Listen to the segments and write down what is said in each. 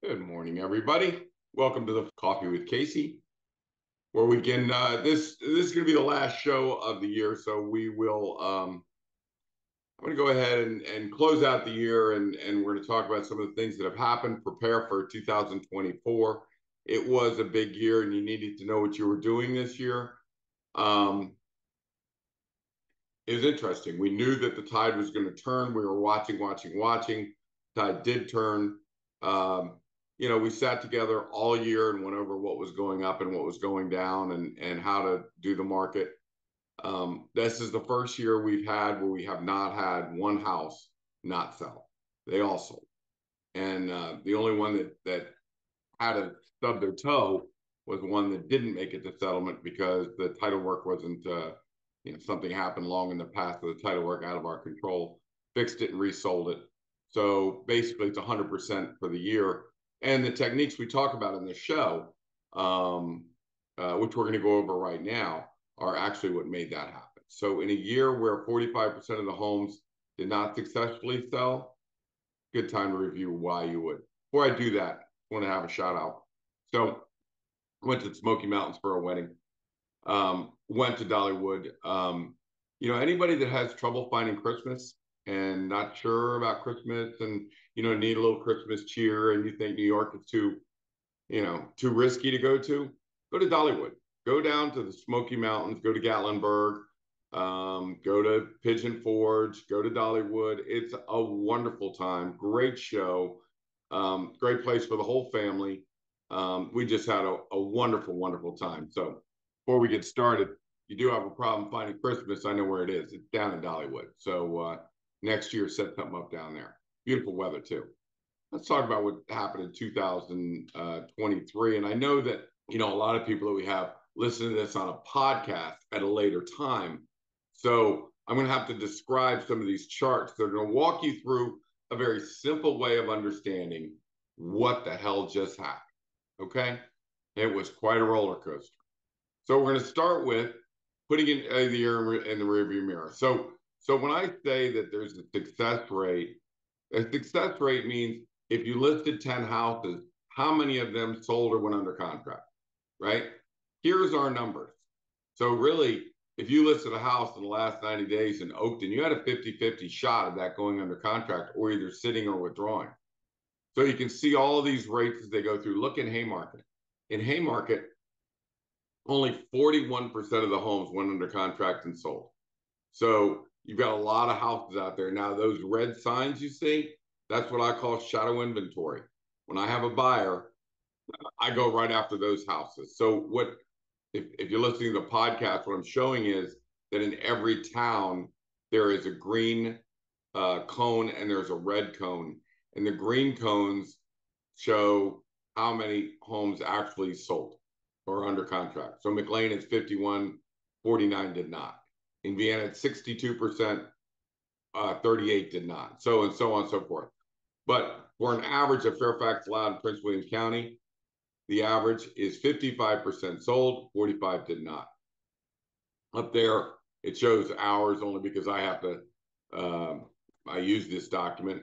Good morning, everybody. Welcome to the Coffee with Casey, where we can. This is going to be the last show of the year, so we will. I'm going to go ahead and close out the year, and we're going to talk about some of the things that have happened. Prepare for 2024. It was a big year, and you needed to know what you were doing this year. It was interesting. We knew that the tide was going to turn. We were watching. Tide did turn. We sat together all year and went over what was going up and what was going down and how to do the market. This is the first year we've had where we have not had one house not sell. They all sold. And the only one that had to stub their toe was the one that didn't make it to settlement because the title work wasn't, something happened long in the past of the title work out of our control, fixed it and resold it. So basically it's 100% for the year. And the techniques we talk about in the show, which we're going to go over right now, are actually what made that happen. So in a year where 45% of the homes did not successfully sell, good time to review why you would. Before I do that, I want to have a shout out. So I went to the Smoky Mountains for a wedding, went to Dollywood. Anybody that has trouble finding Christmas and not sure about Christmas and, need a little Christmas cheer and you think New York is too risky to go to Dollywood. Go down to the Smoky Mountains, go to Gatlinburg, go to Pigeon Forge, go to Dollywood. It's a wonderful time. Great show. Great place for the whole family. We just had a wonderful, wonderful time. So before we get started, you do have a problem finding Christmas. I know where it is. It's down in Dollywood. So next year, set something up down there. Beautiful weather, too. Let's talk about what happened in 2023. And I know that, a lot of people that we have listen to this on a podcast at a later time. So I'm going to have to describe some of these charts. They're going to walk you through a very simple way of understanding what the hell just happened. Okay? It was quite a roller coaster. So we're going to start with putting in the year in the rearview mirror. So when I say that there's a success rate means if you listed 10 houses, how many of them sold or went under contract, right? Here's our numbers. So really, if you listed a house in the last 90 days in Oakton, you had a 50-50 shot of that going under contract or either sitting or withdrawing. So you can see all of these rates as they go through. Look in Haymarket. In Haymarket, only 41% of the homes went under contract and sold. So you've got a lot of houses out there. Now, those red signs you see, that's what I call shadow inventory. When I have a buyer, I go right after those houses. So if you're listening to the podcast, what I'm showing is that in every town, there is a green cone and there's a red cone. And the green cones show how many homes actually sold or under contract. So McLean is 51, 49 did not. In Vienna, it's 62%, 38 did not. So and so on and so forth. But for an average of Fairfax, Loudoun, and Prince William County, the average is 55% sold, 45 did not. Up there, it shows hours only because I have to, I use this document.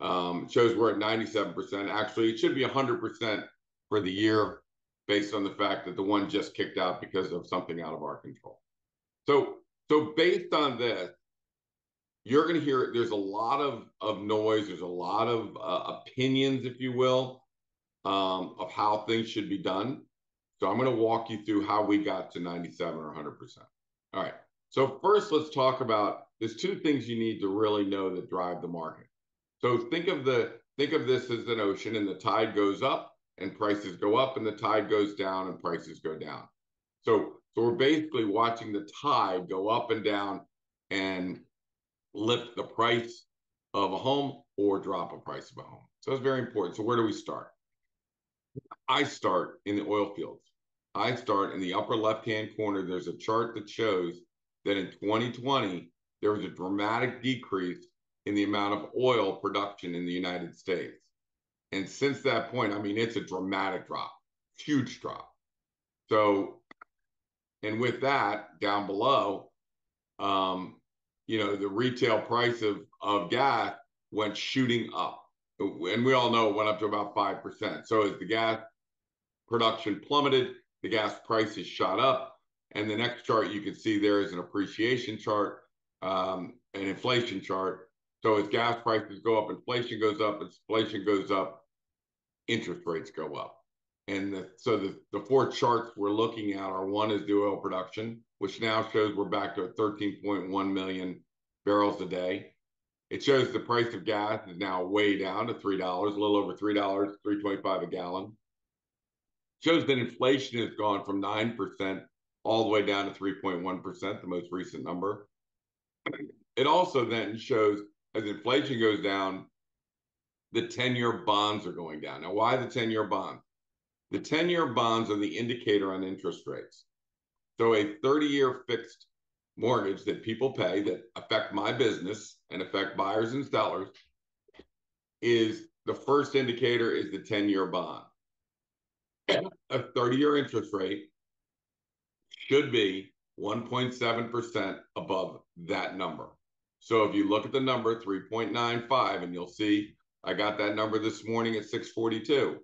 It shows we're at 97%. Actually, it should be 100% for the year based on the fact that the one just kicked out because of something out of our control. So based on this, you're going to hear there's a lot of noise. There's a lot of opinions, if you will, of how things should be done. So I'm going to walk you through how we got to 97 or 100%. All right. So first, let's talk about, there's two things you need to really know that drive the market. So think of this as an ocean, and the tide goes up and prices go up, and the tide goes down and prices go down. So we're basically watching the tide go up and down and lift the price of a home or drop a price of a home. So it's very important. So where do we start? I start in the oil fields. I start in the upper left-hand corner. There's a chart that shows that in 2020, there was a dramatic decrease in the amount of oil production in the United States. And since that point, it's a dramatic drop, huge drop. So, and with that, down below, the retail price of gas went shooting up. and we all know it went up to about 5%. So as the gas production plummeted, the gas prices shot up. And the next chart you can see there is an appreciation chart, an inflation chart. So as gas prices go up, inflation goes up. As inflation goes up, interest rates go up. And the four charts we're looking at are, one is the oil production, which now shows we're back to 13.1 million barrels a day. It shows the price of gas is now way down to $3, a little over $3, $3.25 a gallon. Shows that inflation has gone from 9% all the way down to 3.1%, the most recent number. It also then shows, as inflation goes down, the 10-year bonds are going down. Now, why the 10-year bonds? The 10-year bonds are the indicator on interest rates. So a 30-year fixed mortgage that people pay that affect my business and affect buyers and sellers is the first indicator is the 10-year bond. A 30-year interest rate should be 1.7% above that number. So if you look at the number 3.95, and you'll see I got that number this morning at 642,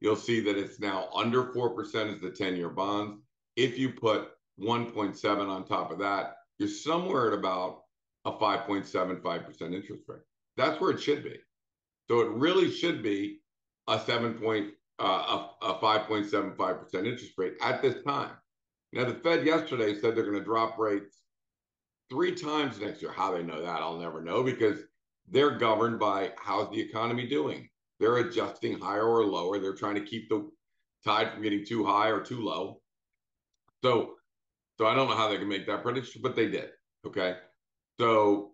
you'll see that it's now under 4% as the 10-year bonds. If you put 1.7 on top of that, you're somewhere at about a 5.75% interest rate. That's where it should be. So it really should be a 5.75% interest rate at this time. Now, the Fed yesterday said they're going to drop rates 3 times next year. How they know that, I'll never know, because they're governed by how's the economy doing. They're adjusting higher or lower. They're trying to keep the tide from getting too high or too low. So I don't know how they can make that prediction, but they did. Okay. So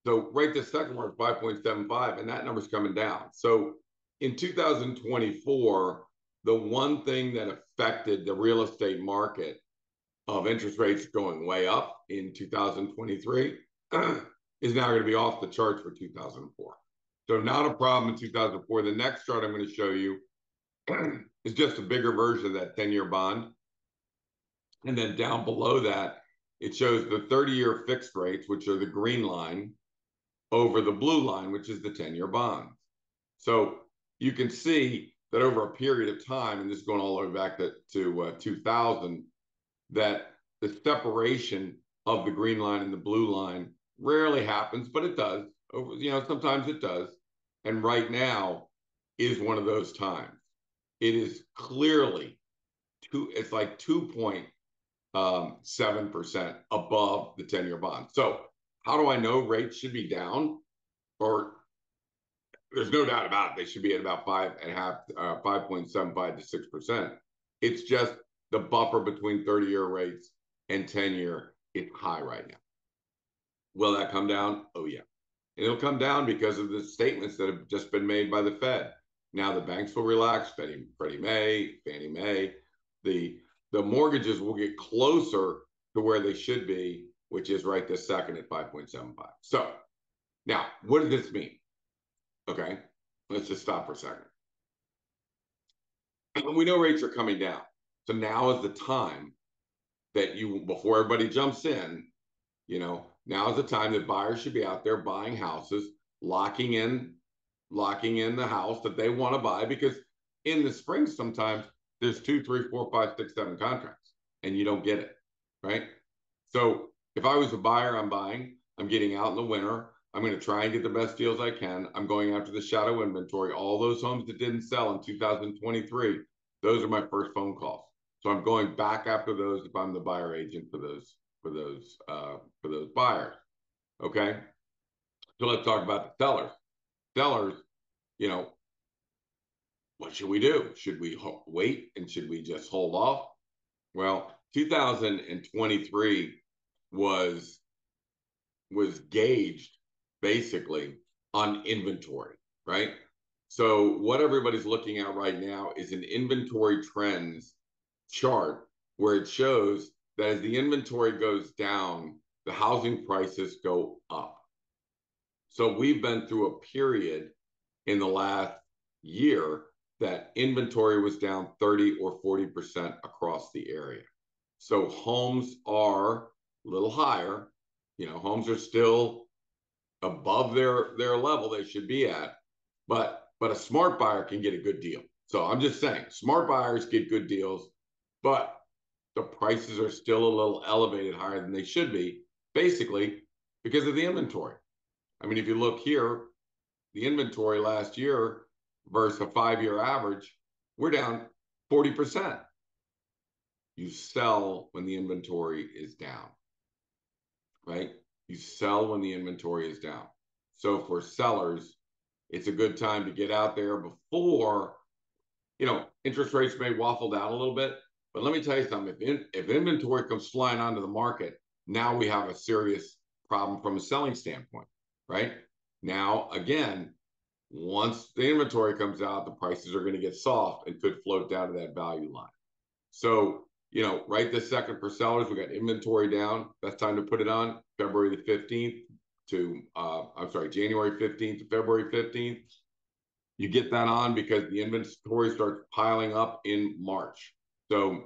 right this second we're at 5.75, and that number's coming down. So in 2024, the one thing that affected the real estate market of interest rates going way up in 2023 is now going to be off the charts for 2004. So not a problem in 2004. The next chart I'm going to show you is just a bigger version of that 10-year bond. And then down below that, it shows the 30-year fixed rates, which are the green line, over the blue line, which is the 10-year bonds. So you can see that over a period of time, and this is going all the way back to 2000, that the separation of the green line and the blue line rarely happens, but it does. Sometimes it does. And right now is one of those times. It is clearly it's like 2.7% above the 10-year bond. So how do I know rates should be down? Or there's no doubt about it, they should be at about 5.75 to 6%. It's just the buffer between 30-year rates and 10-year, it's high right now. Will that come down? Oh, yeah. And it'll come down because of the statements that have just been made by the Fed. Now the banks will relax, Fannie Mae. The mortgages will get closer to where they should be, which is right this second at 5.75. So now, what does this mean? Okay, let's just stop for a second. We know rates are coming down. So now is the time that before everybody jumps in, now is the time that buyers should be out there buying houses, locking in the house that they want to buy, because in the spring sometimes there's 2, 3, 4, 5, 6, 7 contracts and you don't get it, right? So if I was a buyer, I'm buying, I'm getting out in the winter, I'm going to try and get the best deals I can. I'm going after the shadow inventory. All those homes that didn't sell in 2023, those are my first phone calls. So I'm going back after those if I'm the buyer agent for those buyers. Okay. So let's talk about the sellers. Sellers, what should we do? Should we wait and should we just hold off? Well, 2023 was gauged basically on inventory, right? So what everybody's looking at right now is an inventory trends chart where it shows that as the inventory goes down, the housing prices go up. So we've been through a period in the last year that inventory was down 30 or 40% across the area. So homes are a little higher. Homes are still above their level they should be at, but a smart buyer can get a good deal. So I'm just saying, smart buyers get good deals, but the prices are still a little elevated higher than they should be, basically because of the inventory. I mean, if you look here, the inventory last year versus a 5-year average, we're down 40%. You sell when the inventory is down, right? You sell when the inventory is down. So for sellers, it's a good time to get out there before, interest rates may waffle down a little bit. But let me tell you something, if inventory comes flying onto the market, now we have a serious problem from a selling standpoint, right? Now, again, once the inventory comes out, the prices are going to get soft and could float down to that value line. So, right this second for sellers, we got inventory down. Best time to put it on February the 15th to, January 15th to February 15th. You get that on because the inventory starts piling up in March. So,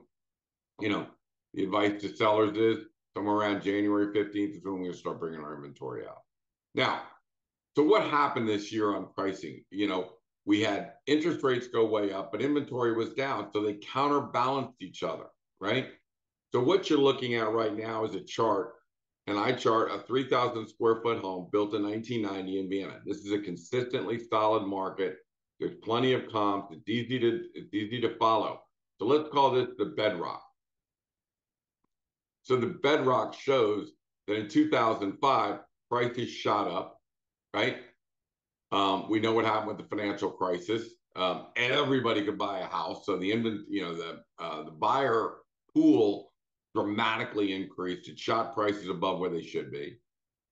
the advice to sellers is somewhere around January 15th is when we're going to start bringing our inventory out. Now, so what happened this year on pricing? We had interest rates go way up, but inventory was down. So they counterbalanced each other, right? So what you're looking at right now is a chart, and I chart a 3,000 square foot home built in 1990 in Vienna. This is a consistently solid market. There's plenty of comps. It's easy to follow. So let's call this the bedrock. So the bedrock shows that in 2005, prices shot up, right? We know what happened with the financial crisis. Everybody could buy a house, so the buyer pool dramatically increased. It shot prices above where they should be.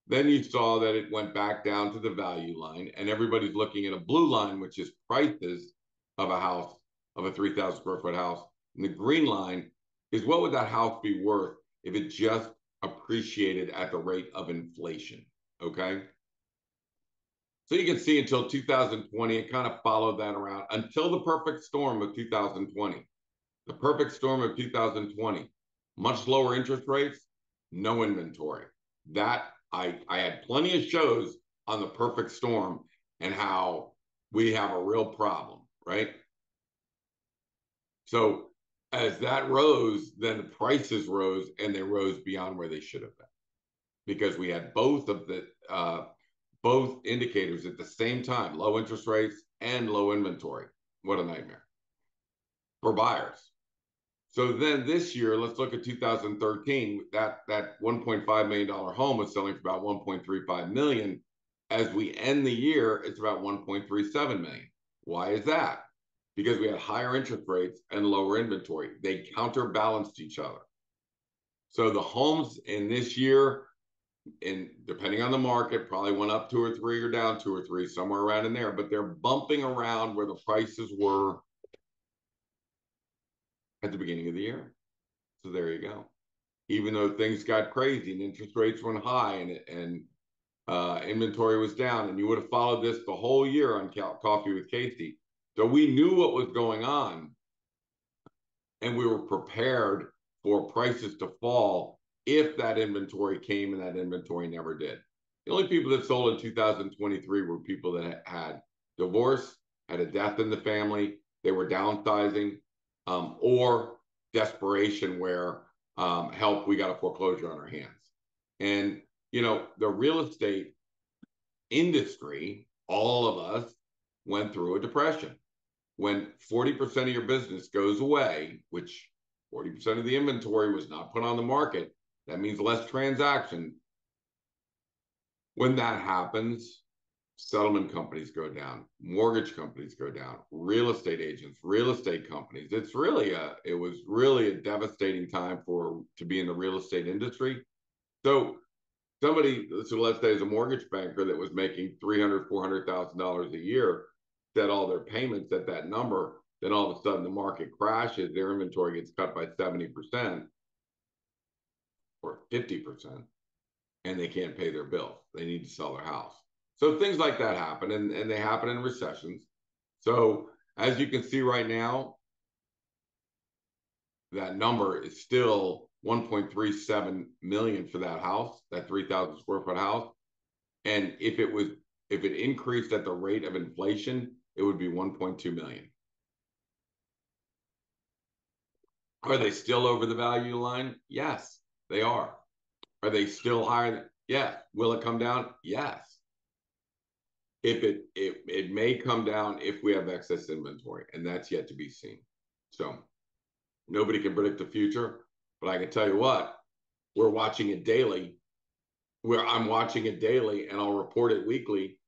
Then you saw that it went back down to the value line, and everybody's looking at a blue line, which is prices of a house, of a 3,000 square foot house. And the green line is what would that house be worth if it just appreciated at the rate of inflation, okay? So you can see until 2020, it kind of followed that around until the perfect storm of 2020. The perfect storm of 2020, much lower interest rates, no inventory. That I had plenty of shows on the perfect storm and how we have a real problem, right? So as that rose, then the prices rose, and they rose beyond where they should have been because we had both indicators at the same time, low interest rates and low inventory. What a nightmare for buyers. So then this year, let's look at 2013. That $1.5 million home was selling for about $1.35 million. As we end the year, it's about $1.37 million. Why is that? Because we had higher interest rates and lower inventory. They counterbalanced each other. So the homes in this year, and depending on the market, probably went up 2 or 3 or down 2 or 3, somewhere around in there, but they're bumping around where the prices were at the beginning of the year. So there you go. Even though things got crazy and interest rates went high and inventory was down, and you would have followed this the whole year on Coffee with Casey. So we knew what was going on, and we were prepared for prices to fall if that inventory came, and that inventory never did. The only people that sold in 2023 were people that had divorce, had a death in the family, they were downsizing, or desperation where help, we got a foreclosure on our hands. And, the real estate industry, all of us went through a depression. When 40% of your business goes away, which 40% of the inventory was not put on the market, that means less transaction. When that happens, settlement companies go down, mortgage companies go down, real estate agents, real estate companies. It was really a devastating time to be in the real estate industry. So let's say is a mortgage banker that was making $300,000, $400,000 a year, set all their payments at that number, then all of a sudden the market crashes, their inventory gets cut by 70% or 50%, and they can't pay their bills. They need to sell their house. So things like that happen, and they happen in recessions. So as you can see right now, that number is still 1.37 million for that house, that 3,000 square foot house. And if it was If it increased at the rate of inflation, it would be 1.2 million. Are they still over the value line? Yes, they are. Are they still higher? Yes. Will it come down? Yes. If it may come down if we have excess inventory, and that's yet to be seen. So nobody can predict the future, but I can tell you what, we're watching it daily. Where I'm watching it daily, and I'll report it weekly.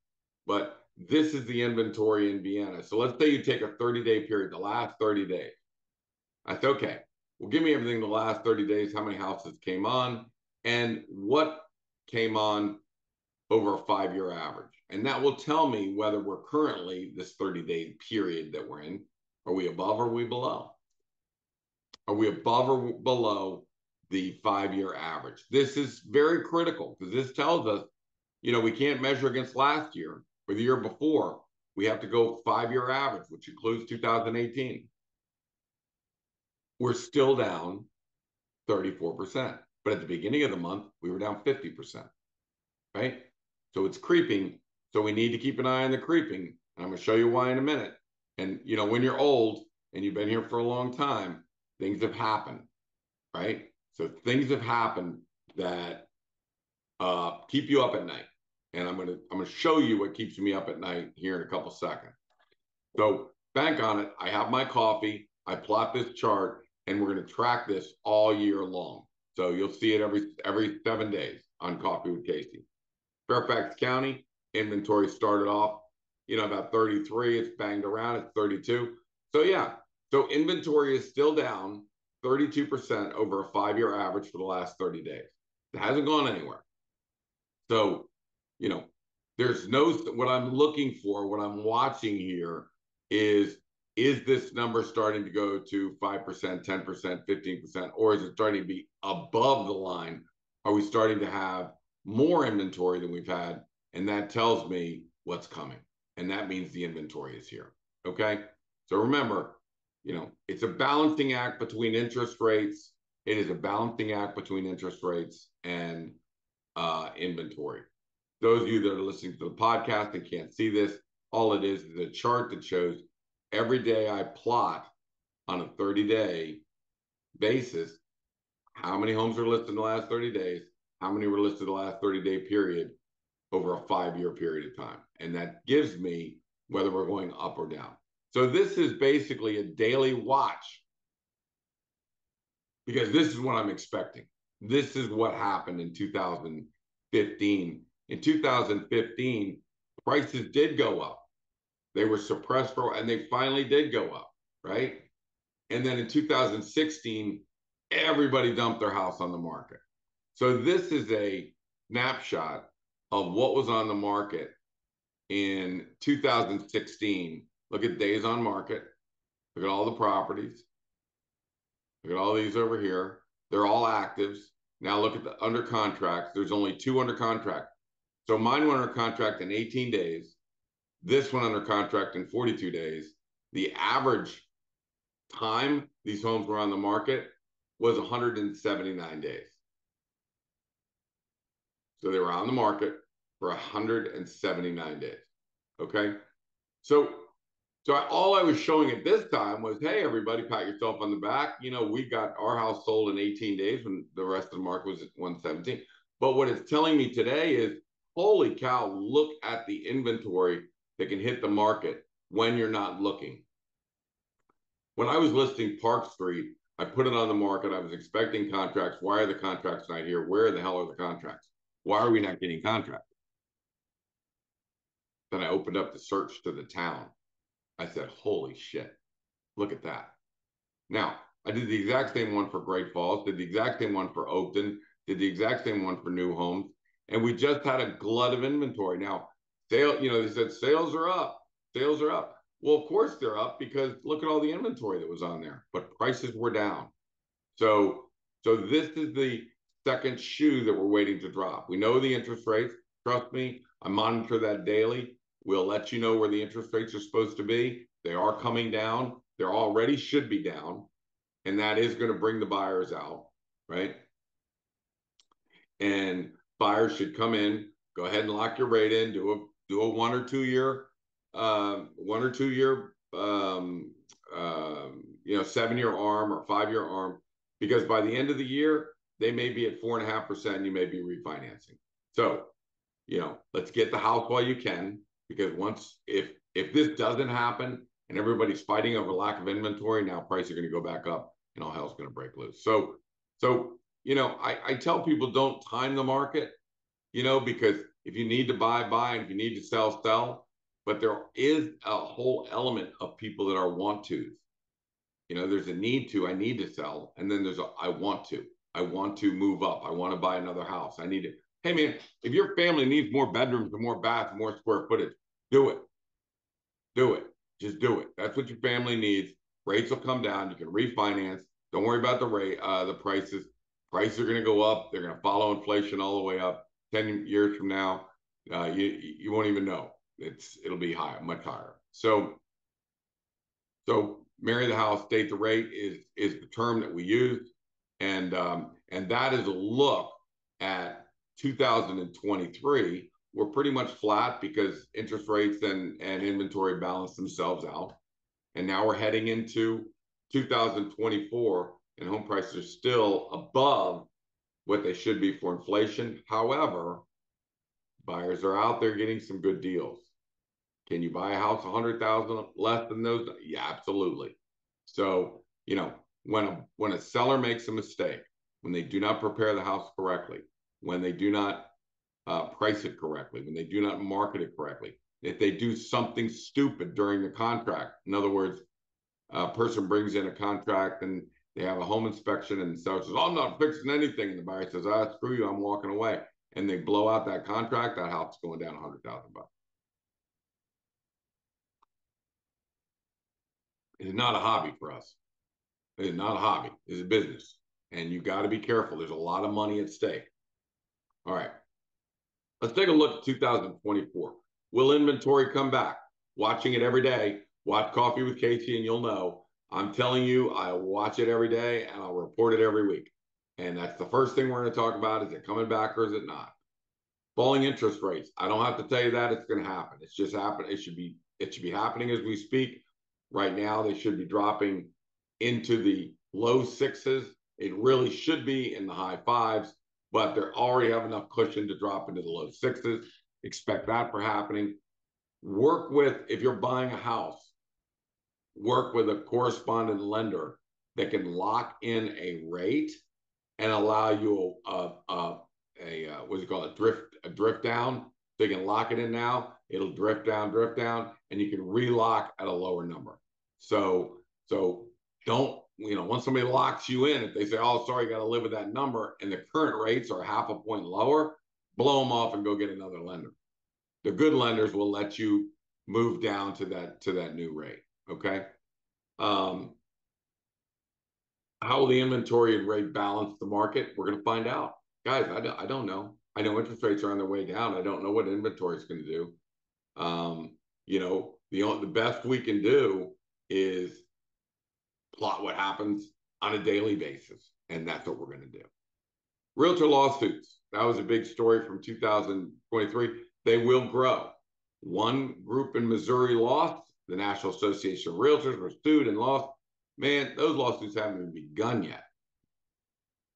But this is the inventory in Vienna. So let's say you take a 30-day period, the last 30 days. I said, okay, well, give me everything the last 30 days, how many houses came on, and what came on over a 5-year average. And that will tell me whether we're currently, this 30-day period that we're in, are we above or are we below? Are we above or below the 5-year average? This is very critical because this tells us, we can't measure against last year or the year before. We have to go 5-year average, which includes 2018. We're still down 34%. But at the beginning of the month, we were down 50%, right? So it's creeping. So we need to keep an eye on the creeping. And I'm going to show you why in a minute. And, when you're old and you've been here for a long time, things have happened, right? So things have happened that keep you up at night. And I'm gonna show you what keeps me up at night here in a couple seconds. So bank on it. I have my coffee. I plot this chart, and we're going to track this all year long. So you'll see it every 7 days on Coffee with Casey. Fairfax County inventory started off, about 33. It's banged around. It's 32. So yeah. So inventory is still down 32% over a 5-year average for the last 30 days. It hasn't gone anywhere. So, there's what I'm looking for, what I'm watching here is this number starting to go to 5%, 10%, 15%, or is it starting to be above the line? Are we starting to have more inventory than we've had? And that tells me what's coming. And that means the inventory is here. Okay. So remember, it's a balancing act between interest rates. It is a balancing act between interest rates and inventory. Those of you that are listening to the podcast and can't see this, all it is a chart that shows every day I plot on a 30-day basis how many homes are listed in the last 30 days, how many were listed the last 30-day period over a 5-year period of time. And that gives me whether we're going up or down. So this is basically a daily watch because this is what I'm expecting. This is what happened in 2015. In 2015, prices did go up. They were suppressed and they finally did go up, right? And then in 2016, everybody dumped their house on the market. So this is a snapshot of what was on the market in 2016. Look at days on market. Look at all the properties. Look at all these over here. They're all actives. Now look at the under contracts. There's only 2 under contract. So mine went under contract in 18 days. This went under contract in 42 days. The average time these homes were on the market was 179 days. So they were on the market for 179 days. Okay. So all I was showing at this time was, hey, everybody, pat yourself on the back. We got our house sold in 18 days when the rest of the market was at 117. But what it's telling me today is, holy cow, look at the inventory that can hit the market when you're not looking. When I was listing Park Street, I put it on the market. I was expecting contracts. Why are the contracts not here? Where the hell are the contracts? Why are we not getting contracts? Then I opened up the search to the town. I said, holy shit, look at that. Now, I did the exact same one for Great Falls, did the exact same one for Oakton, did the exact same one for new homes. And we just had a glut of inventory. Now, they said sales are up. Sales are up. Well, of course they're up because look at all the inventory that was on there, but prices were down. So this is the second shoe that we're waiting to drop. We know the interest rates. Trust me, I monitor that daily. We'll let you know where the interest rates are supposed to be. They are coming down. They already should be down. And that is going to bring the buyers out, right? And buyers should come in, go ahead and lock your rate in, do do a 1 or 2 year, 1 or 2 year, 7 year arm or 5 year arm, because by the end of the year, they may be at 4.5%. And you may be refinancing. So, let's get the house while you can, because if this doesn't happen and everybody's fighting over lack of inventory, now prices are going to go back up and all hell's going to break loose. So, I tell people don't time the market, because if you need to buy, buy, and if you need to sell, sell. But there is a whole element of people that are want tos. There's a need to, I need to sell. And then there's I want to move up. I want to buy another house. I need to, hey man, if your family needs more bedrooms and more baths and more square footage, do it. Do it. Just do it. That's what your family needs. Rates will come down. You can refinance. Don't worry about the rate, the prices. Prices are going to go up. They're going to follow inflation all the way up. 10 years from now, you won't even know. It'll be higher, much higher. So marry the house, date the rate is the term that we use, and that is a look at 2023. We're pretty much flat because interest rates and inventory balance themselves out, and now we're heading into 2024, and home prices are still above what they should be for inflation. However, buyers are out there getting some good deals. Can you buy a house 100,000 less than those? Yeah, absolutely. So, when a seller makes a mistake, when they do not prepare the house correctly, when they do not price it correctly, when they do not market it correctly, if they do something stupid during the contract, in other words, a person brings in a contract and they have a home inspection and the seller says, oh, I'm not fixing anything. And the buyer says, screw you, I'm walking away. And they blow out that contract, that house is going down $100,000. It's not a hobby for us. It is not a hobby. It's a business. And you got to be careful. There's a lot of money at stake. All right. Let's take a look at 2024. Will inventory come back? Watching it every day. Watch Coffee with Casey and you'll know. I'm telling you, I watch it every day and I'll report it every week. And that's the first thing we're going to talk about. Is it coming back or is it not? Falling interest rates. I don't have to tell you that. It's going to happen. It's just happening. It should be happening as we speak. Right now, they should be dropping into the low sixes. It really should be in the high fives, but they already have enough cushion to drop into the low sixes. Expect that for happening. If you're buying a house, work with a correspondent lender that can lock in a rate and allow you what do you call it, a drift down. So you can lock it in now, it'll drift down, and you can relock at a lower number. So don't, once somebody locks you in, if they say, oh, sorry, you got to live with that number, and the current rates are half a point lower, blow them off and go get another lender. The good lenders will let you move down to that new rate. Okay. How will the inventory and rate balance the market? We're going to find out. Guys, I don't know. I know interest rates are on their way down. I don't know what inventory is going to do. The best we can do is plot what happens on a daily basis, and that's what we're going to do. Realtor lawsuits. That was a big story from 2023. They will grow. One group in Missouri lost. The National Association of Realtors were sued and lost. Man, those lawsuits haven't even begun yet.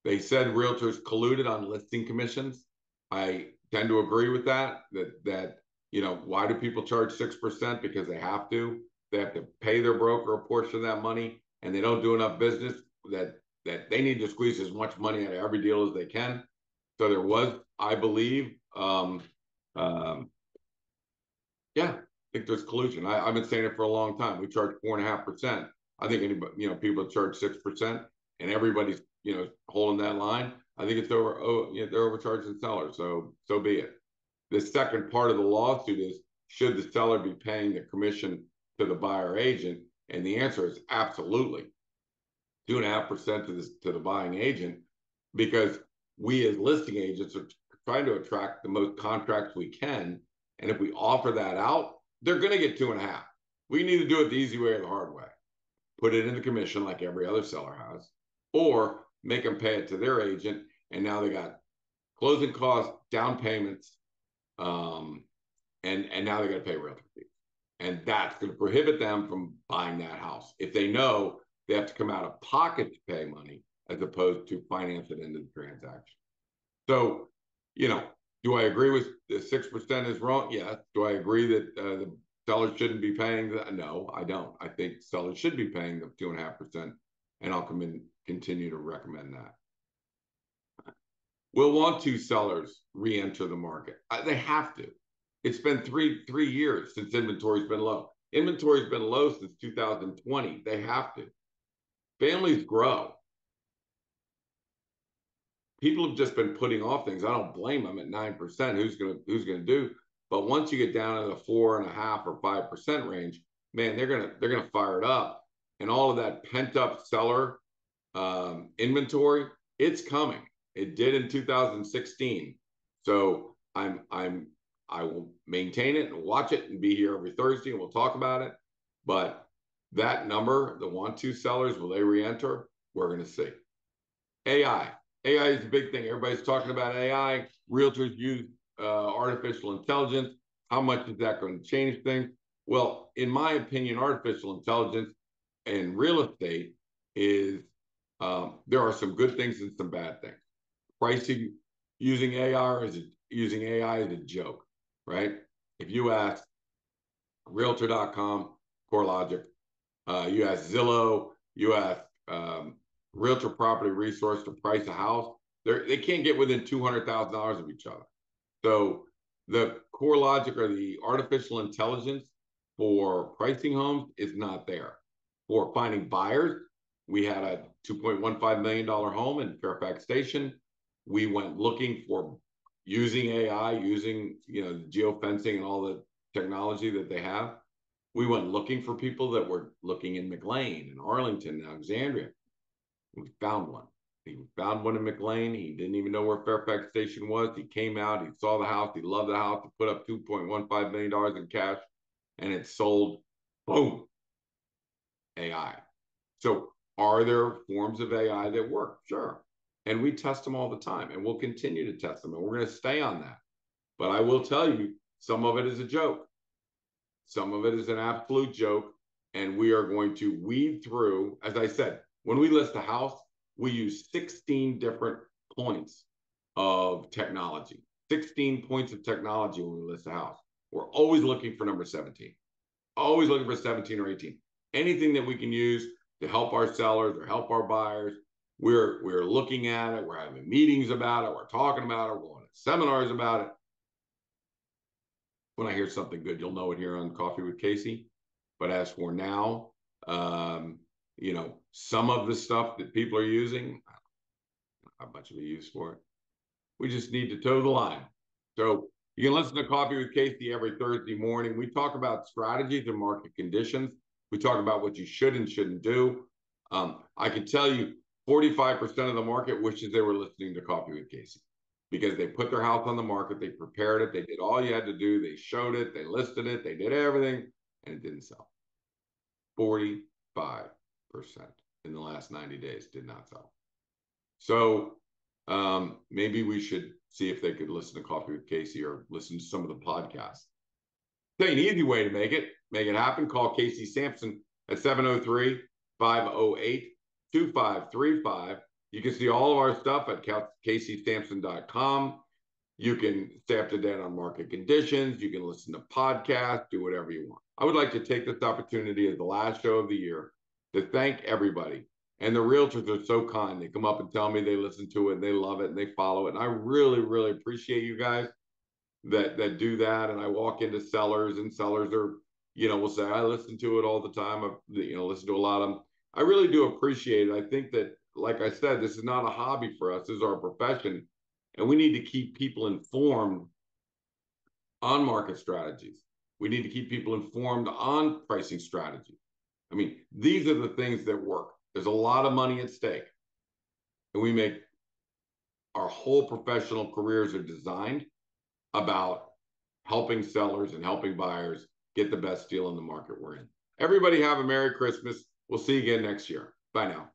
They said realtors colluded on listing commissions. I tend to agree with that why do people charge 6%? Because they have to. They have to pay their broker a portion of that money, and they don't do enough business that they need to squeeze as much money out of every deal as they can. So there was, I believe, I think there's collusion. I've been saying it for a long time. We charge 4.5%. I think anybody, people charge 6%, and everybody's, holding that line. I think it's they're overcharging sellers. So be it. The second part of the lawsuit is, should the seller be paying the commission to the buyer agent? And the answer is absolutely. 2.5% to the buying agent, because we as listing agents are trying to attract the most contracts we can. And if we offer that out, they're going to get 2.5. We need to do it the easy way or the hard way. Put it in the commission like every other seller has, or make them pay it to their agent. And now they got closing costs, down payments, and now they got to pay realtor fees. And that's going to prohibit them from buying that house if they know they have to come out of pocket to pay money as opposed to finance it into the transaction. So, do I agree with the 6% is wrong? Yes. Do I agree that the sellers shouldn't be paying that? No, I don't. I think sellers should be paying the 2.5%, and I'll continue to recommend that. Will want to sellers re-enter the market? They have to. It's been three years since inventory's been low. Inventory's been low since 2020. They have to. Families grow. People have just been putting off things. I don't blame them at 9%. Who's gonna do? But once you get down to the 4.5% or 5% range, man, they're gonna fire it up, and all of that pent up seller inventory, it's coming. It did in 2016. So I will maintain it and watch it and be here every Thursday and we'll talk about it. But that number, the want to sellers, will they re-enter? We're going to see. AI is a big thing. Everybody's talking about AI. Realtors use artificial intelligence. How much is that going to change things? Well, in my opinion, artificial intelligence and real estate is there are some good things and some bad things. Pricing using AI is a joke, right? If you ask Realtor.com, CoreLogic, you ask Zillow, you ask Realtor Property Resource to price a house, they can't get within $200,000 of each other. So the CoreLogic or the artificial intelligence for pricing homes is not there. For finding buyers, we had a $2.15 million home in Fairfax Station. We went looking for using AI, using the geofencing and all the technology that they have. We went looking for people that were looking in McLean and Arlington and Alexandria. We found one. He found one in McLean. He didn't even know where Fairfax Station was. He came out. He saw the house. He loved the house. He put up $2.15 million in cash, and it sold. Boom. AI. So are there forms of AI that work? Sure. And we test them all the time, and we'll continue to test them, and we're going to stay on that. But I will tell you, some of it is a joke. Some of it is an absolute joke, and we are going to weed through. As I said, when we list a house, we use 16 different points of technology. 16 points of technology when we list a house. We're always looking for number 17. Always looking for 17 or 18. Anything that we can use to help our sellers or help our buyers, we're looking at it. We're having meetings about it. We're talking about it. We're going to seminars about it. When I hear something good, you'll know it here on Coffee with Casey. But as for now, some of the stuff that people are using, I don't have much of a use for it. We just need to toe the line. So you can listen to Coffee with Casey every Thursday morning. We talk about strategies and market conditions. We talk about what you should and shouldn't do. I can tell you 45% of the market wishes they were listening to Coffee with Casey because they put their house on the market, they prepared it, they did all you had to do, they showed it, they listed it, they did everything, and it didn't sell. 45% in the last 90 days did not sell. So maybe we should see if they could listen to Coffee with Casey or listen to some of the podcasts. Tell you an easy way to make it happen. Call Casey Samson at 703-508-2535. You can see all of our stuff at CaseySamson.com. You can stay up to date on market conditions. You can listen to podcasts, do whatever you want. I would like to take this opportunity as the last show of the year to thank everybody. And the realtors are so kind. They come up and tell me they listen to it and they love it and they follow it. And I really, really appreciate you guys that do that. And I walk into sellers and sellers are, will say, I listen to it all the time. I listen to a lot of them. I really do appreciate it. I think that, like I said, this is not a hobby for us. This is our profession. And we need to keep people informed on market strategies. We need to keep people informed on pricing strategies. I mean, these are the things that work. There's a lot of money at stake. And we make our whole professional careers are designed about helping sellers and helping buyers get the best deal in the market we're in. Everybody have a Merry Christmas. We'll see you again next year. Bye now.